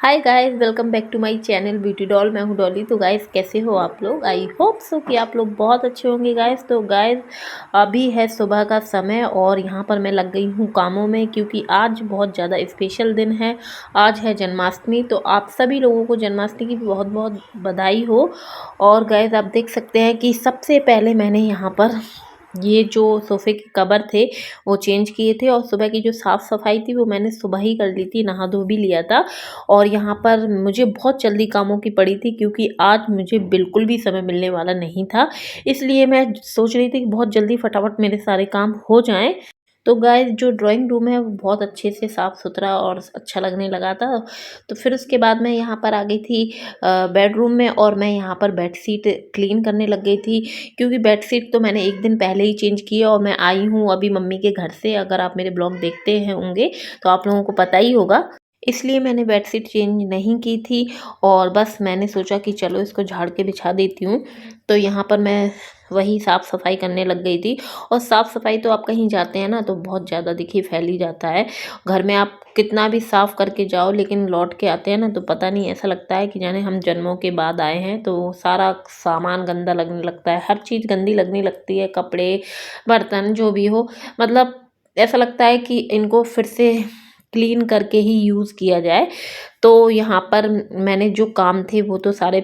Hi guys, welcome back to my channel beauty doll. मैं हूँ डॉली। तो गाइस, कैसे हो आप लोग? आई होप सो कि आप लोग बहुत अच्छे होंगे गाइस। तो गाइस, अभी है सुबह का समय और यहाँ पर मैं लग गई हूँ कामों में, क्योंकि आज बहुत ज़्यादा स्पेशल दिन है। आज है जन्माष्टमी। तो आप सभी लोगों को जन्माष्टमी की बहुत बहुत बधाई हो। और गाइस, आप देख सकते हैं कि सबसे पहले मैंने यहाँ पर ये जो सोफ़े के कवर थे वो चेंज किए थे, और सुबह की जो साफ़ सफाई थी वो मैंने सुबह ही कर ली थी, नहा धो भी लिया था। और यहाँ पर मुझे बहुत जल्दी कामों की पड़ी थी, क्योंकि आज मुझे बिल्कुल भी समय मिलने वाला नहीं था। इसलिए मैं सोच रही थी कि बहुत जल्दी फटाफट मेरे सारे काम हो जाएँ। तो गाइस, जो ड्राइंग रूम है वो बहुत अच्छे से साफ़ सुथरा और अच्छा लगने लगा था। तो फिर उसके बाद मैं यहाँ पर आ गई थी बेडरूम में, और मैं यहाँ पर बेडशीट क्लीन करने लग गई थी, क्योंकि बेडशीट तो मैंने एक दिन पहले ही चेंज की है। और मैं आई हूँ अभी मम्मी के घर से। अगर आप मेरे ब्लॉग देखते हैं होंगे तो आप लोगों को पता ही होगा। इसलिए मैंने बेडशीट चेंज नहीं की थी, और बस मैंने सोचा कि चलो इसको झाड़ के बिछा देती हूँ। तो यहाँ पर मैं वही साफ़ सफाई करने लग गई थी। और साफ़ सफाई तो आप कहीं जाते हैं ना तो बहुत ज़्यादा देखिए फैल ही जाता है। घर में आप कितना भी साफ़ करके जाओ, लेकिन लौट के आते हैं ना तो पता नहीं, ऐसा लगता है कि जाने हम जन्मों के बाद आए हैं। तो सारा सामान गंदा लगने लगता है, हर चीज़ गंदी लगने लगती है, कपड़े, बर्तन, जो भी हो। मतलब ऐसा लगता है कि इनको फिर से क्लीन करके ही यूज़ किया जाए। तो यहाँ पर मैंने जो काम थे वो तो सारे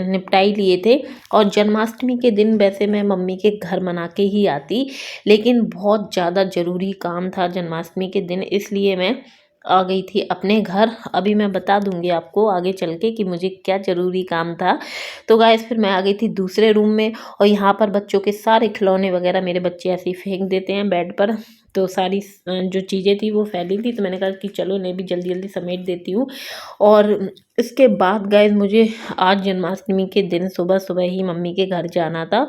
निपटा ही लिए थे। और जन्माष्टमी के दिन वैसे मैं मम्मी के घर मना के ही आती, लेकिन बहुत ज़्यादा ज़रूरी काम था जन्माष्टमी के दिन, इसलिए मैं आ गई थी अपने घर। अभी मैं बता दूंगी आपको आगे चल के कि मुझे क्या ज़रूरी काम था। तो गाइस, फिर मैं आ गई थी दूसरे रूम में, और यहाँ पर बच्चों के सारे खिलौने वगैरह मेरे बच्चे ऐसे ही फेंक देते हैं बेड पर। तो सारी जो चीज़ें थी वो फैली थी, तो मैंने कहा कि चलो इन्हें भी जल्दी जल्दी समेट देती हूँ। और इसके बाद गाइस, मुझे आज जन्माष्टमी के दिन सुबह सुबह ही मम्मी के घर जाना था।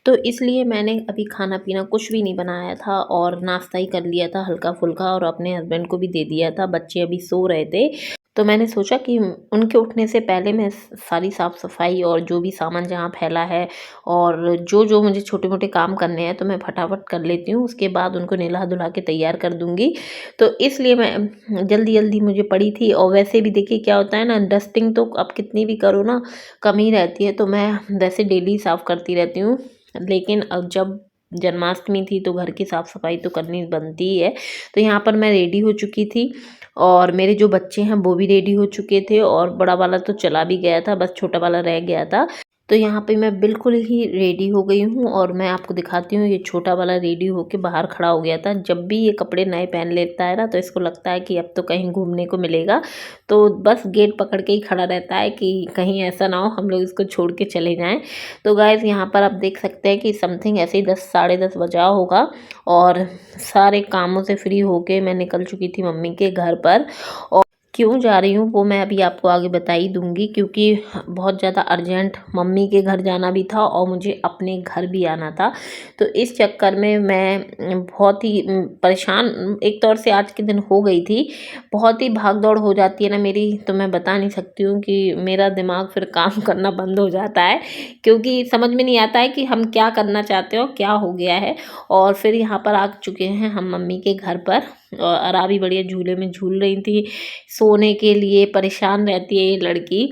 तो इसलिए मैंने अभी खाना पीना कुछ भी नहीं बनाया था, और नाश्ता ही कर लिया था हल्का फुल्का, और अपने हस्बैंड को भी दे दिया था। बच्चे अभी सो रहे थे, तो मैंने सोचा कि उनके उठने से पहले मैं सारी साफ़ सफाई और जो भी सामान जहाँ फैला है, और जो जो मुझे छोटे मोटे काम करने हैं तो मैं फटाफट कर लेती हूँ। उसके बाद उनको नहला धुला के तैयार कर दूँगी। तो इसलिए मैं जल्दी जल्दी मुझे पड़ी थी। और वैसे भी देखिए क्या होता है ना, डस्टिंग तो अब कितनी भी करो ना कम ही रहती है। तो मैं वैसे डेली साफ़ करती रहती हूँ, लेकिन अब जब जन्माष्टमी थी तो घर की साफ़ सफाई तो करनी बनती ही है। तो यहाँ पर मैं रेडी हो चुकी थी, और मेरे जो बच्चे हैं वो भी रेडी हो चुके थे, और बड़ा वाला तो चला भी गया था, बस छोटा वाला रह गया था। तो यहाँ पे मैं बिल्कुल ही रेडी हो गई हूँ, और मैं आपको दिखाती हूँ। ये छोटा वाला रेडी होके बाहर खड़ा हो गया था। जब भी ये कपड़े नए पहन लेता है ना तो इसको लगता है कि अब तो कहीं घूमने को मिलेगा, तो बस गेट पकड़ के ही खड़ा रहता है कि कहीं ऐसा ना हो हम लोग इसको छोड़ के चले जाएं। तो गाइज़, यहाँ पर आप देख सकते हैं कि समथिंग ऐसे ही 10 साढ़े 10 बजा होगा, और सारे कामों से फ्री होके मैं निकल चुकी थी मम्मी के घर पर। और क्यों जा रही हूँ वो मैं अभी आपको आगे बता ही दूँगी, क्योंकि बहुत ज़्यादा अर्जेंट मम्मी के घर जाना भी था, और मुझे अपने घर भी आना था। तो इस चक्कर में मैं बहुत ही परेशान एक तौर से आज के दिन हो गई थी। बहुत ही भाग दौड़ हो जाती है ना मेरी, तो मैं बता नहीं सकती हूँ कि मेरा दिमाग फिर काम करना बंद हो जाता है, क्योंकि समझ में नहीं आता है कि हम क्या करना चाहते हो, क्या हो गया है। और फिर यहाँ पर आ चुके हैं हम मम्मी के घर पर, और अराबी बढ़िया झूले में झूल रही थी। सोने के लिए परेशान रहती है ये लड़की।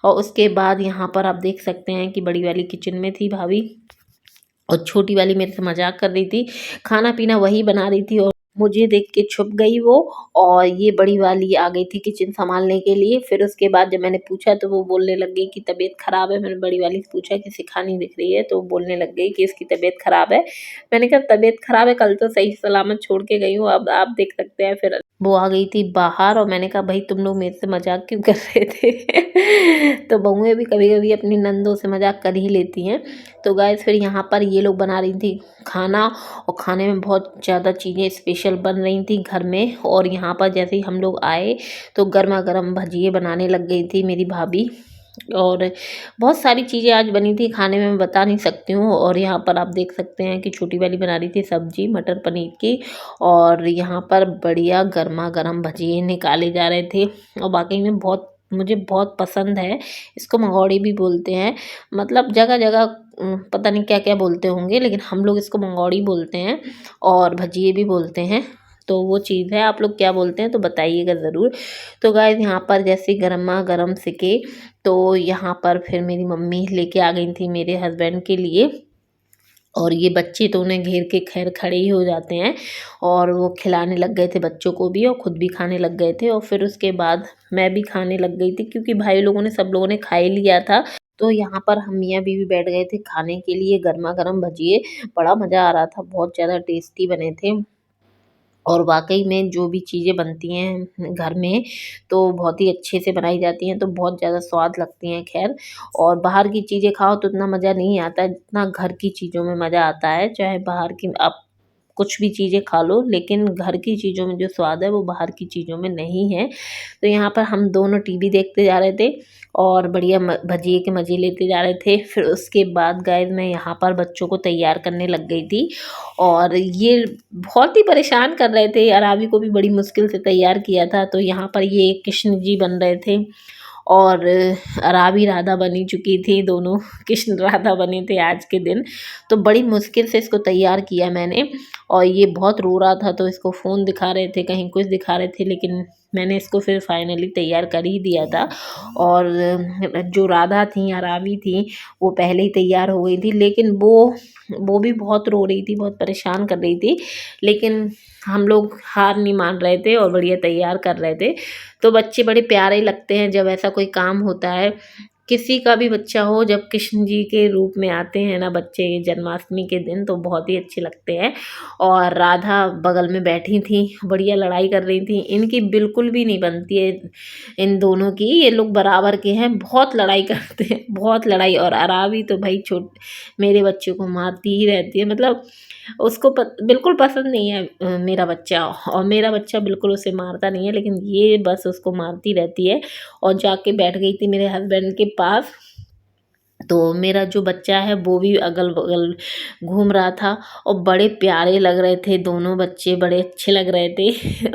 और उसके बाद यहाँ पर आप देख सकते हैं कि बड़ी वाली किचन में थी भाभी, और छोटी वाली मेरे से मजाक कर रही थी। खाना पीना वही बना रही थी, और मुझे देख के छुप गई वो। और ये बड़ी वाली आ गई थी किचन संभालने के लिए। फिर उसके बाद जब मैंने पूछा तो वो बोलने लग गई कि तबीयत ख़राब है। मैंने बड़ी वाली से पूछा कि शिखा नहीं दिख रही है, तो वो बोलने लग गई कि इसकी तबीयत ख़राब है। मैंने कहा तबीयत ख़राब है, कल तो सही सलामत छोड़ के गई हूँ, अब आप देख सकते हैं। फिर वो आ गई थी बाहर, और मैंने कहा भाई तुम लोग मेरे से मजाक क्यों कर रहे थे। तो बहुएं भी कभी कभी अपनी नंदों से मजाक कर ही लेती हैं। तो गाइस, फिर यहाँ पर ये लोग बना रही थी खाना, और खाने में बहुत ज़्यादा चीज़ें स्पेशल बन रही थी घर में। और यहाँ पर जैसे ही हम लोग आए तो गर्मा गर्म भजिए बनाने लग गई थी मेरी भाभी। और बहुत सारी चीज़ें आज बनी थी खाने में, मैं बता नहीं सकती हूँ। और यहाँ पर आप देख सकते हैं कि छोटी वाली बना रही थी सब्जी मटर पनीर की, और यहाँ पर बढ़िया गर्मा गर्म भजिए निकाले जा रहे थे। और वाकई में बहुत मुझे बहुत पसंद है। इसको मंगौड़ी भी बोलते हैं, मतलब जगह जगह पता नहीं क्या क्या बोलते होंगे, लेकिन हम लोग इसको मंगौड़ी बोलते हैं और भजिए भी बोलते हैं। तो वो चीज़ है, आप लोग क्या बोलते हैं तो बताइएगा ज़रूर। तो गाइस यहाँ पर जैसे गरमा गरम सिके, तो यहाँ पर फिर मेरी मम्मी लेके आ गई थी मेरे हस्बैंड के लिए, और ये बच्चे तो उन्हें घेर के खैर खड़े ही हो जाते हैं, और वो खिलाने लग गए थे बच्चों को भी और खुद भी खाने लग गए थे। और फिर उसके बाद मैं भी खाने लग गई थी, क्योंकि भाई लोगों ने सब लोगों ने खा ही लिया था। तो यहाँ पर हम मियाँ बीवी बैठ गए थे खाने के लिए गरमा गरम भजिए। बड़ा मज़ा आ रहा था, बहुत ज़्यादा टेस्टी बने थे। और वाक़ई में जो भी चीज़ें बनती हैं घर में, तो बहुत ही अच्छे से बनाई जाती हैं, तो बहुत ज़्यादा स्वाद लगती हैं ख़ैर। और बाहर की चीज़ें खाओ तो उतना मज़ा नहीं आता है जितना घर की चीज़ों में मज़ा आता है। चाहे बाहर की आप कुछ भी चीज़ें खा लो, लेकिन घर की चीज़ों में जो स्वाद है वो बाहर की चीज़ों में नहीं है। तो यहाँ पर हम दोनों टीवी देखते जा रहे थे और बढ़िया भजिए के मज़े लेते जा रहे थे। फिर उसके बाद गाइस मैं यहाँ पर बच्चों को तैयार करने लग गई थी, और ये बहुत ही परेशान कर रहे थे। अराबी को भी बड़ी मुश्किल से तैयार किया था। तो यहाँ पर ये कृष्ण जी बन रहे थे, और अराबी राधा बनी चुकी थी, दोनों कृष्ण राधा बने थे आज के दिन। तो बड़ी मुश्किल से इसको तैयार किया मैंने, और ये बहुत रो रहा था, तो इसको फ़ोन दिखा रहे थे, कहीं कुछ दिखा रहे थे, लेकिन मैंने इसको फिर फाइनली तैयार कर ही दिया था। और जो राधा थी, अराबी थी, वो पहले ही तैयार हो गई थी, लेकिन वो भी बहुत रो रही थी, बहुत परेशान कर रही थी। लेकिन हम लोग हार नहीं मान रहे थे और बढ़िया तैयार कर रहे थे। तो बच्चे बड़े प्यारे लगते हैं जब ऐसा कोई काम होता है। किसी का भी बच्चा हो, जब कृष्ण जी के रूप में आते हैं ना बच्चे जन्माष्टमी के दिन, तो बहुत ही अच्छे लगते हैं। और राधा बगल में बैठी थी, बढ़िया लड़ाई कर रही थी। इनकी बिल्कुल भी नहीं बनती है इन दोनों की, ये लोग बराबर के हैं, बहुत लड़ाई करते हैं, बहुत लड़ाई। और अराबी तो भाई मेरे बच्चे को मारती ही रहती है, मतलब उसको बिल्कुल पसंद नहीं है मेरा बच्चा, और मेरा बच्चा बिल्कुल उसे मारता नहीं है, लेकिन ये बस उसको मारती रहती है। और जाके बैठ गई थी मेरे हस्बैंड के पास। तो मेरा जो बच्चा है वो भी अगल-बगल घूम रहा था, और बड़े प्यारे लग रहे थे दोनों बच्चे, बड़े अच्छे लग रहे थे।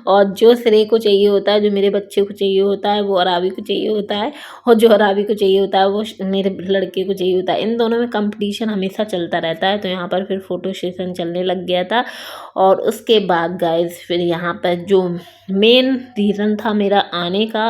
और जो श्रेय को चाहिए होता है, जो मेरे बच्चे को चाहिए होता है, वो अराबी को चाहिए होता है, और जो अराबी को चाहिए होता है, वो मेरे लड़के को चाहिए होता है। इन दोनों में कॉम्पिटिशन हमेशा चलता रहता है। तो यहाँ पर फिर फ़ोटो सेशन चलने लग गया था। और उसके बाद गाइज़ फिर यहाँ पर जो मेन रीज़न था मेरा आने का,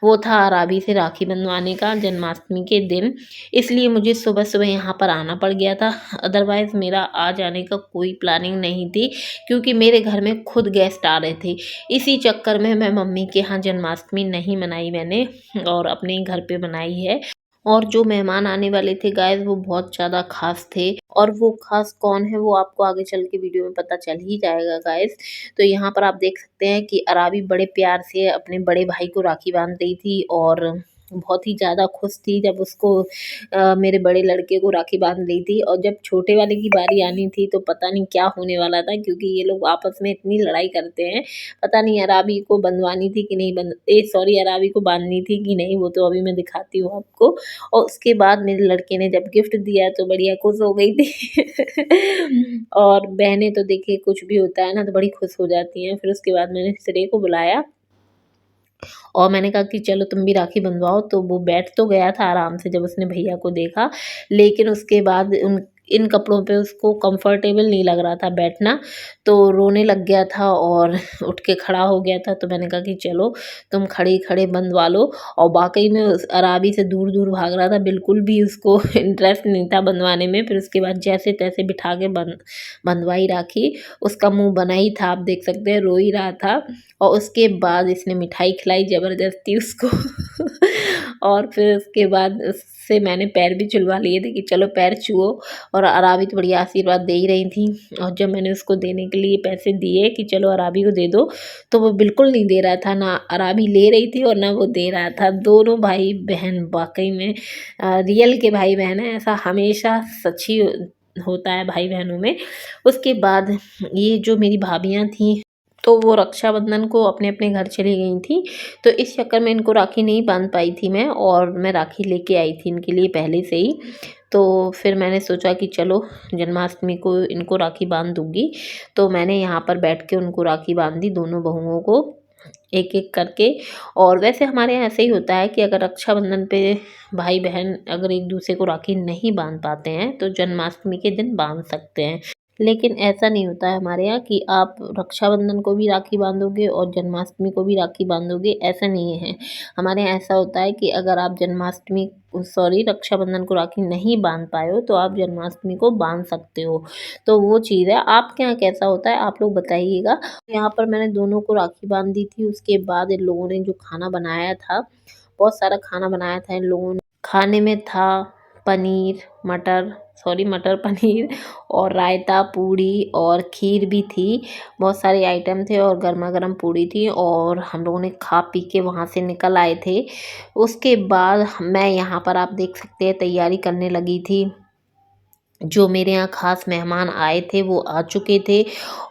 वो था अराबी से राखी बंधवाने का जन्माष्टमी के दिन। इसलिए मुझे सुबह-सुबह यहाँ पर आना पड़ गया था, अदरवाइज़ मेरा आ जाने का कोई प्लानिंग नहीं थी, क्योंकि मेरे घर में खुद गेस्ट आ रहे थे। इसी चक्कर में मैं मम्मी के यहाँ जन्माष्टमी नहीं मनाई मैंने, और अपने ही घर पे मनाई है। और जो मेहमान आने वाले थे गाइज़, वो बहुत ज़्यादा ख़ास थे, और वो ख़ास कौन है वो आपको आगे चल के वीडियो में पता चल ही जाएगा गाइज़। तो यहाँ पर आप देख सकते हैं कि अराबी बड़े प्यार से अपने बड़े भाई को राखी बाँध रही थी, और बहुत ही ज़्यादा खुश थी जब उसको मेरे बड़े लड़के को राखी बाँध रही थी। और जब छोटे वाले की बारी आनी थी, तो पता नहीं क्या होने वाला था, क्योंकि ये लोग आपस में इतनी लड़ाई करते हैं। पता नहीं अराबी को बंधवानी थी कि नहीं सॉरी, अराबी को बाँधनी थी कि नहीं, वो तो अभी मैं दिखाती हूँ आपको। और उसके बाद मेरे लड़के ने जब गिफ्ट दिया तो बढ़िया खुश हो गई थी। और बहनें तो देखिए कुछ भी होता है ना तो बड़ी खुश हो जाती हैं। फिर उसके बाद मैंने श्रेय को बुलाया, और मैंने कहा कि चलो तुम भी राखी बंधवाओ। तो वो बैठ तो गया था आराम से जब उसने भैया को देखा, लेकिन उसके बाद उन इन कपड़ों पे उसको कंफर्टेबल नहीं लग रहा था बैठना, तो रोने लग गया था और उठ के खड़ा हो गया था। तो मैंने कहा कि चलो तुम खड़े-खड़े बंधवा लो। और वाक़ई में उस अराबी से दूर-दूर भाग रहा था, बिल्कुल भी उसको इंटरेस्ट नहीं था बंधवाने में। फिर उसके बाद जैसे-तैसे बिठा के बंधवाई राखी। उसका मुँह बना ही था, आप देख सकते हैं, रो ही रहा था। और उसके बाद इसने मिठाई खिलाई ज़बरदस्ती उसको। और फिर उसके बाद उससे मैंने पैर भी छुलवा लिए थे कि चलो पैर छुओ, और अराबी तो बढ़िया आशीर्वाद दे ही रही थी। और जब मैंने उसको देने के लिए पैसे दिए कि चलो अराबी को दे दो, तो वो बिल्कुल नहीं दे रहा था, ना अराबी ले रही थी और ना वो दे रहा था। दोनों भाई-बहन वाक़ई में रियल के भाई-बहन हैं, ऐसा हमेशा सच ही होता है भाई-बहनों में। उसके बाद ये जो मेरी भाभियाँ थीं, तो वो रक्षाबंधन को अपने-अपने घर चली गई थीं, तो इस चक्कर में इनको राखी नहीं बाँध पाई थी मैं, और मैं राखी लेके आई थी इनके लिए पहले से ही। तो फिर मैंने सोचा कि चलो जन्माष्टमी को इनको राखी बाँध दूँगी। तो मैंने यहाँ पर बैठ के उनको राखी बाँध दी, दोनों बहुओं को, एक-एक करके। और वैसे हमारे यहाँ ऐसे ही होता है कि अगर रक्षाबंधन पे भाई-बहन अगर एक-दूसरे को राखी नहीं बाँध पाते हैं, तो जन्माष्टमी के दिन बाँध सकते हैं। लेकिन ऐसा नहीं होता है हमारे यहाँ कि आप रक्षाबंधन को भी राखी बांधोगे और जन्माष्टमी को भी राखी बांधोगे, ऐसा नहीं है। हमारे यहाँ ऐसा होता है कि अगर आप जन्माष्टमी सॉरी रक्षाबंधन को राखी नहीं बांध पाए हो तो आप जन्माष्टमी को बांध सकते हो। तो वो चीज़ है। आपके यहाँ कैसा होता है आप लोग बताइएगा। यहाँ पर मैंने दोनों को राखी बांध दी थी। उसके बाद इन लोगों ने जो खाना बनाया था, बहुत सारा खाना बनाया था इन लोगों ने। खाने में था पनीर मटर सॉरी मटर पनीर और रायता, पूड़ी और खीर भी थी। बहुत सारे आइटम थे और गरमा-गरम पूड़ी थी और हम लोगों ने खा पी के वहाँ से निकल आए थे। उसके बाद मैं यहाँ पर आप देख सकते हैं तैयारी करने लगी थी। जो मेरे यहाँ ख़ास मेहमान आए थे वो आ चुके थे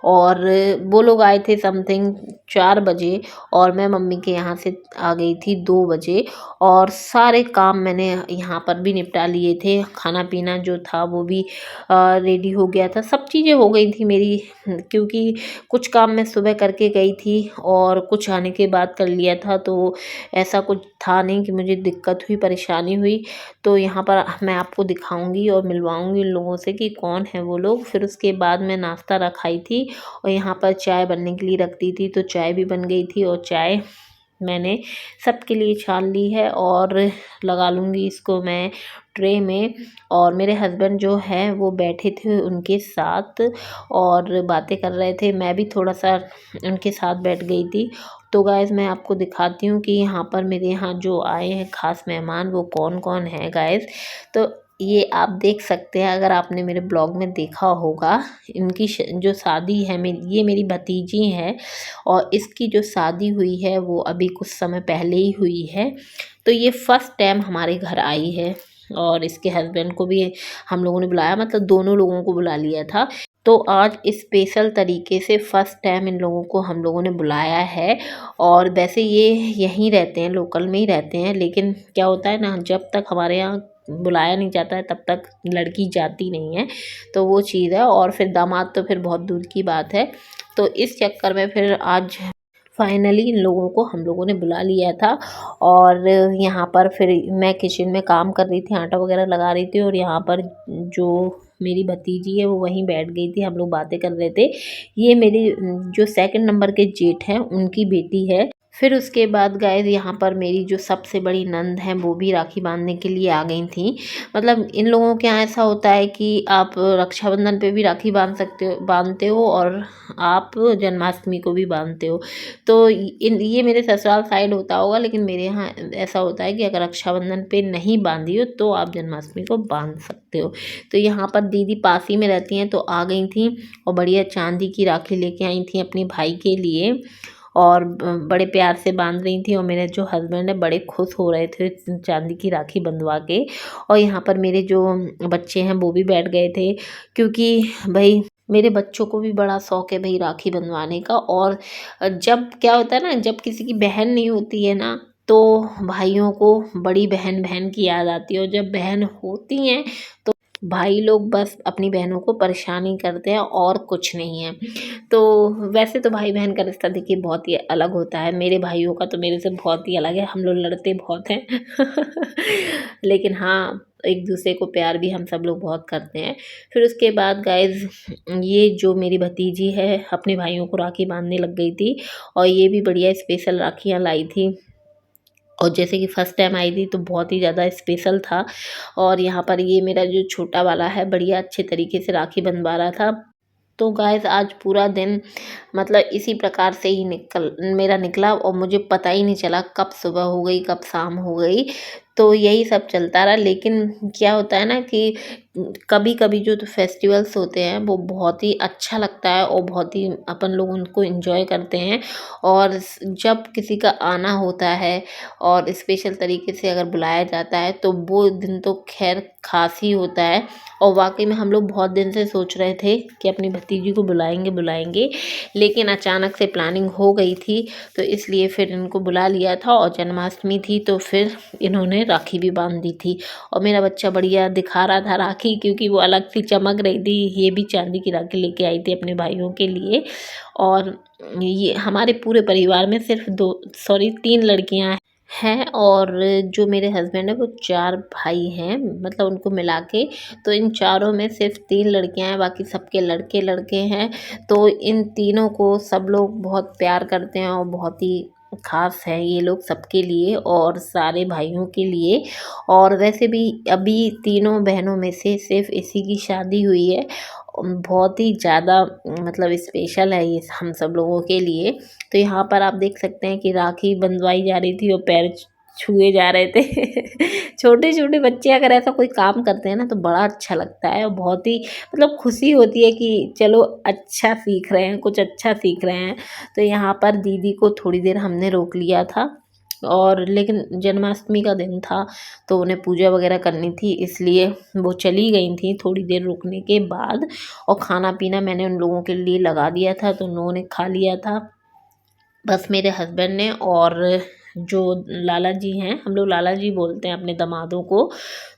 और वो लोग आए थे समथिंग 4 बजे और मैं मम्मी के यहाँ से आ गई थी 2 बजे और सारे काम मैंने यहाँ पर भी निपटा लिए थे। खाना-पीना जो था वो भी रेडी हो गया था। सब चीज़ें हो गई थी मेरी क्योंकि कुछ काम मैं सुबह करके गई थी और कुछ आने के बाद कर लिया था, तो ऐसा कुछ था नहीं कि मुझे दिक्कत हुई, परेशानी हुई। तो यहाँ पर मैं आपको दिखाऊंगी और मिलवाऊंगी इन लोगों से कि कौन है वो लोग। फिर उसके बाद मैं नाश्ता रखाई थी और यहाँ पर चाय बनने के लिए रख दी थी, तो चाय भी बन गई थी और चाय मैंने सबके लिए छान ली है और लगा लूँगी इसको मैं ट्रे में। और मेरे हस्बैंड जो हैं वो बैठे थे उनके साथ और बातें कर रहे थे। मैं भी थोड़ा सा उनके साथ बैठ गई थी। तो गाइज़ मैं आपको दिखाती हूँ कि यहाँ पर मेरे यहाँ जो आए हैं ख़ास मेहमान वो कौन-कौन हैं गाइज़। तो ये आप देख सकते हैं अगर आपने मेरे ब्लॉग में देखा होगा। इनकी जो शादी है ये मेरी भतीजी है और इसकी जो शादी हुई है वो अभी कुछ समय पहले ही हुई है। तो ये फर्स्ट टाइम हमारे घर आई है और इसके हस्बैंड को भी हम लोगों ने बुलाया, मतलब दोनों लोगों को बुला लिया था। तो आज स्पेशल तरीके से फर्स्ट टाइम इन लोगों को हम लोगों ने बुलाया है। और वैसे ये यहीं रहते हैं, लोकल में ही रहते हैं, लेकिन क्या होता है ना, जब तक हमारे यहाँ बुलाया नहीं जाता है तब तक लड़की जाती नहीं है। तो वो चीज़ है और फिर दामाद तो फिर बहुत दूर की बात है। तो इस चक्कर में फिर आज फाइनली इन लोगों को हम लोगों ने बुला लिया था। और यहाँ पर फिर मैं किचन में काम कर रही थी, आटा वगैरह लगा रही थी और यहाँ पर जो मेरी भतीजी है वो वहीं बैठ गई थी, हम लोग बातें कर रहे थे। ये मेरी जो सेकंड नंबर के जेठ हैं उनकी बेटी है। फिर उसके बाद गाइस यहाँ पर मेरी जो सबसे बड़ी नंद हैं वो भी राखी बांधने के लिए आ गई थी। मतलब इन लोगों के यहाँ ऐसा होता है कि आप रक्षाबंधन पे भी राखी बांधते हो और आप जन्माष्टमी को भी बांधते हो। तो ये मेरे ससुराल साइड होता होगा, लेकिन मेरे यहाँ ऐसा होता है कि अगर रक्षाबंधन पे नहीं बांधी हो तो आप जन्माष्टमी को बांध सकते हो। तो यहाँ पर दीदी पास ही में रहती हैं तो आ गई थी और बढ़िया चांदी की राखी लेके आई थी अपने भाई के लिए और बड़े प्यार से बांध रही थी। और मेरे जो हस्बैंड है बड़े खुश हो रहे थे चांदी की राखी बंधवा के। और यहाँ पर मेरे जो बच्चे हैं वो भी बैठ गए थे, क्योंकि भाई मेरे बच्चों को भी बड़ा शौक है भाई राखी बंधवाने का। और जब क्या होता है ना, जब किसी की बहन नहीं होती है ना तो भाइयों को बड़ी बहन बहन की याद आती है, और जब बहन होती हैं तो भाई लोग बस अपनी बहनों को परेशान ही करते हैं और कुछ नहीं है। तो वैसे तो भाई बहन का रिश्ता देखिए बहुत ही अलग होता है। मेरे भाइयों का तो मेरे से बहुत ही अलग है, हम लोग लड़ते बहुत हैं लेकिन हाँ, एक दूसरे को प्यार भी हम सब लोग बहुत करते हैं। फिर उसके बाद गाइज़ ये जो मेरी भतीजी है अपने भाइयों को राखी बांधने लग गई थी और ये भी बढ़िया स्पेशल राखियाँ लाई थी। और जैसे कि फ़र्स्ट टाइम आई थी तो बहुत ही ज़्यादा स्पेशल था। और यहाँ पर ये मेरा जो छोटा वाला है बढ़िया अच्छे तरीके से राखी बंधवा रहा था। तो गाइज़ आज पूरा दिन मतलब इसी प्रकार से ही मेरा निकला और मुझे पता ही नहीं चला कब सुबह हो गई कब शाम हो गई। तो यही सब चलता रहा। लेकिन क्या होता है ना कि कभी कभी जो फेस्टिवल्स होते हैं वो बहुत ही अच्छा लगता है और बहुत ही अपन लोग उनको एंजॉय करते हैं। और जब किसी का आना होता है और स्पेशल तरीके से अगर बुलाया जाता है तो वो दिन तो खैर खास ही होता है। और वाकई में हम लोग बहुत दिन से सोच रहे थे कि अपनी भतीजी को बुलाएंगे, लेकिन अचानक से प्लानिंग हो गई थी तो इसलिए फिर इनको बुला लिया था। और जन्माष्टमी थी तो फिर इन्होंने राखी भी बांध दी थी। और मेरा बच्चा बढ़िया दिखा रहा था राखी, क्योंकि वो अलग सी चमक रही थी। ये भी चांदी की राखी लेके आई थी अपने भाइयों के लिए। और ये हमारे पूरे परिवार में सिर्फ 3 लड़कियां हैं हैं। और जो मेरे हस्बैंड हैं वो 4 भाई हैं, मतलब उनको मिला के। तो इन चारों में सिर्फ 3 लड़कियां हैं, बाकी सबके लड़के लड़के हैं। तो इन तीनों को सब लोग बहुत प्यार करते हैं और बहुत ही खास है ये लोग सबके लिए और सारे भाइयों के लिए। और वैसे भी अभी तीनों बहनों में से सिर्फ इसी की शादी हुई है। बहुत ही ज़्यादा मतलब स्पेशल है ये हम सब लोगों के लिए। तो यहाँ पर आप देख सकते हैं कि राखी बंधवाई जा रही थी और पैर छुए जा रहे थे। छोटे छोटे बच्चे अगर ऐसा कोई काम करते हैं ना तो बड़ा अच्छा लगता है और बहुत ही मतलब खुशी होती है कि चलो अच्छा सीख रहे हैं, कुछ अच्छा सीख रहे हैं। तो यहाँ पर दीदी को थोड़ी देर हमने रोक लिया था। और लेकिन जन्माष्टमी का दिन था तो उन्हें पूजा वगैरह करनी थी, इसलिए वो चली गई थी थोड़ी देर रुकने के बाद। और खाना पीना मैंने उन लोगों के लिए लगा दिया था तो उन लोगों ने खा लिया था। बस मेरे हस्बैंड ने और जो लाला जी हैं, हम लोग लाला जी बोलते हैं अपने दामादों को,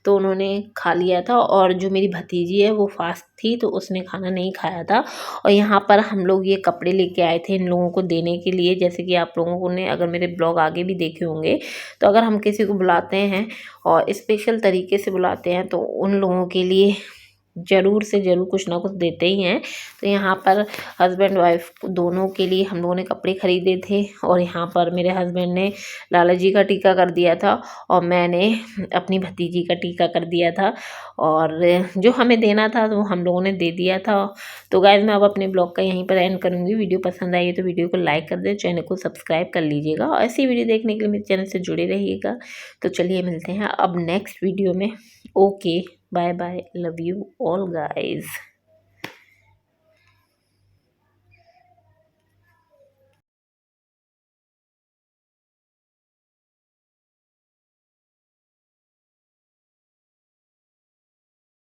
तो उन्होंने खा लिया था। और जो मेरी भतीजी है वो फास्ट थी तो उसने खाना नहीं खाया था। और यहाँ पर हम लोग ये कपड़े लेके आए थे इन लोगों को देने के लिए। जैसे कि आप लोगों को ने अगर मेरे ब्लॉग आगे भी देखे होंगे तो अगर हम किसी को बुलाते हैं और स्पेशल तरीके से बुलाते हैं तो उन लोगों के लिए ज़रूर से ज़रूर कुछ ना कुछ देते ही हैं। तो यहाँ पर हस्बैंड वाइफ दोनों के लिए हम लोगों ने कपड़े ख़रीदे थे। और यहाँ पर मेरे हस्बैंड ने लाला जी का टीका कर दिया था और मैंने अपनी भतीजी का टीका कर दिया था। और जो हमें देना था वो हम लोगों ने दे दिया था। तो गाइस मैं अब अपने ब्लॉग का यहीं पर एंड करूँगी। वीडियो पसंद आई तो वीडियो को लाइक कर दें, चैनल को सब्सक्राइब कर लीजिएगा और ऐसी वीडियो देखने के लिए मेरे चैनल से जुड़े रहिएगा। तो चलिए मिलते हैं अब नेक्स्ट वीडियो में। Okay, bye bye, love you all guys.